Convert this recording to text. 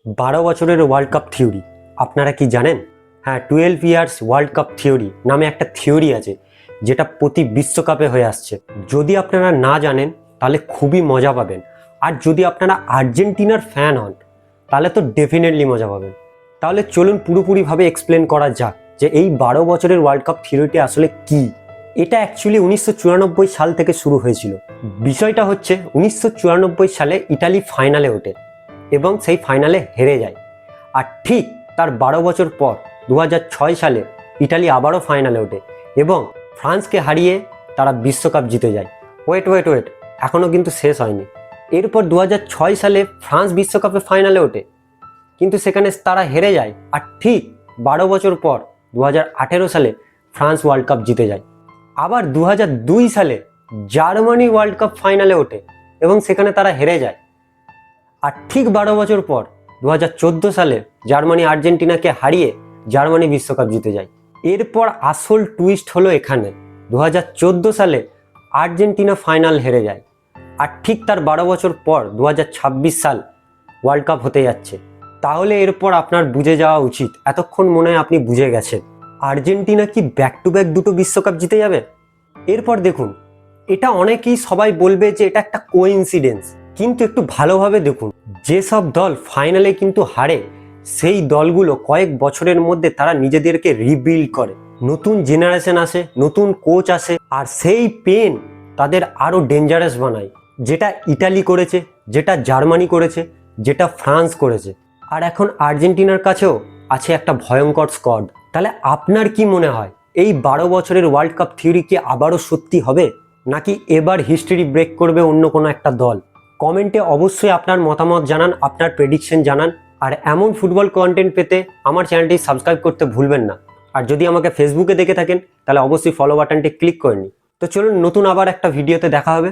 12 বছরের world cup theory আপনারা কি জানেন? হ্যাঁ, 12 ইয়ার্স ওয়ার্ল্ড কাপ থিওরি নামে একটা থিওরি আছে যেটা প্রতি বিশ্বকাপে হয়ে আসছে। যদি আপনারা না জানেন তাহলে খুবই মজা পাবেন, আর যদি আপনারা আর্জেন্টিনার ফ্যান হন তাহলে তো ডেফিনেটলি মজা পাবেন। তাহলে চলুন পুরোপুরিভাবে এক্সপ্লেন করা যাক যে এই 12 বছরের ওয়ার্ল্ড কাপ থিওরিটি আসলে কি। এটা অ্যাকচুয়ালি 1994 সাল থেকে শুরু হয়েছিল। বিষয়টা হচ্ছে 1994 সালে ইটালি ফাইনালে ওঠে এবং সেই ফাইনালে হেরে যায়। আর ঠিক তার 12 বছর পর 2006 সালে ইটালি আবারও ফাইনালে ওঠে এবং ফ্রান্সকে হারিয়ে তারা বিশ্বকাপ জিতে যায়। ওয়েট, এখনও কিন্তু শেষ হয়নি। এরপর 2006 সালে ফ্রান্স বিশ্বকাপে ফাইনালে ওঠে, কিন্তু সেখানে তারা হেরে যায়। আর ঠিক 12 বছর পর 2018 সালে ফ্রান্স ওয়ার্ল্ড কাপ জিতে যায়। আবার 2002 সালে জার্মানি ওয়ার্ল্ড কাপ ফাইনালে ওঠে এবং সেখানে তারা হেরে যায়। আর ঠিক 12 বছর পর 2014 সালে জার্মানি আর্জেন্টিনাকে হারিয়ে জার্মানি বিশ্বকাপ জিতে যায়। এরপর আসল টুইস্ট হলো এখানে, 2014 সালে আর্জেন্টিনা ফাইনাল হেরে যায়। আর ঠিক তার 12 বছর পর 2026 সাল ওয়ার্ল্ড কাপ হতে যাচ্ছে। তাহলে এরপর আপনার বুঝে যাওয়া উচিত, এতক্ষণ মনে হয় আপনি বুঝে গেছেন, আর্জেন্টিনা কি ব্যাক টু ব্যাক দুটো বিশ্বকাপ জিতে যাবে। এরপর দেখুন, এটা অনেকেই সবাই বলবে যে এটা একটা কোইন্সিডেন্স, কিন্তু একটু ভালোভাবে দেখুন, যেসব দল ফাইনালে কিন্তু হারে সেই দলগুলো কয়েক বছরের মধ্যে তারা নিজেদেরকে রিবিল্ড করে, নতুন জেনারেশন আসে, নতুন কোচ আসে, আর সেই পেন তাদের আরো ডেঞ্জারাস বানায়। যেটা ইটালি করেছে, যেটা জার্মানি করেছে, যেটা ফ্রান্স করেছে, আর এখন আর্জেন্টিনার কাছেও আছে একটা ভয়ঙ্কর স্কোয়াড। তাহলে আপনার কি মনে হয় এই 12 বছরের ওয়ার্ল্ড কাপ থিওরি কি আবারও সত্যি হবে, নাকি এবার হিস্ট্রি ব্রেক করবে অন্য কোনো একটা দল? কমেন্টে অবশ্যই আপনার মতামত জানান, আপনার প্রেডিকশন জানান। আর এমন ফুটবল কন্টেন্ট পেতে আমার চ্যানেলটি সাবস্ক্রাইব করতে ভুলবেন না। আর যদি আমাকে ফেসবুকে দেখে থাকেন তাহলে অবশ্যই ফলো বাটনটি ক্লিক করে নিন। তো চলুন, নতুন আবার একটা ভিডিওতে দেখা হবে।